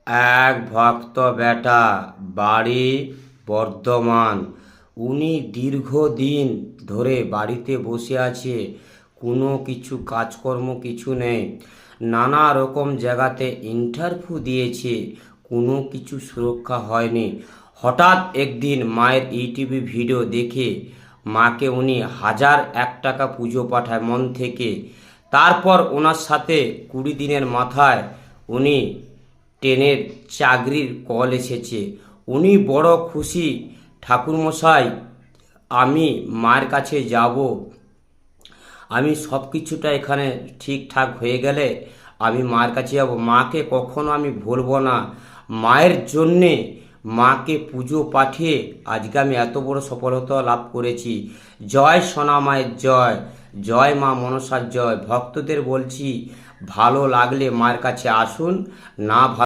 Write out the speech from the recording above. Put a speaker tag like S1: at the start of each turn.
S1: এক ভক্ত বেটা, বাড়ি বর্ধমান। উনি দীর্ঘদিন ধরে বাড়িতে বসে আছে, কোনো কিছু কাজকর্ম কিছু নেই। নানা রকম জায়গাতে ইন্টারভিউ দিয়েছে, কোনো কিছু সুরক্ষা হয়নি। হঠাৎ একদিন মায়ের ইউটিউবে ভিডিও দেখে মাকে উনি 1001 টাকা পুজো পাঠায় মন থেকে। তারপর ওনার সাথে 20 দিনের মাথায় উনি ট্রেনের চাকরির কল এসেছে। উনি বড় খুশি, ঠাকুরমশাই আমি মায়ের কাছে যাব, আমি সব কিছুটা এখানে ঠিকঠাক হয়ে গেলে আমি মায়ের কাছে যাব, মাকে কখনো আমি ভুলব না। মায়ের জন্যে মাকে পুজো পাঠিয়ে আজকে আমি এত বড় সফলতা লাভ করেছি। জয় সোনা মায়ের জয়, জয় মা মনসার জয়। ভক্তদের বলছি, ভালো লাগলে মায়ের কাছে আসুন, না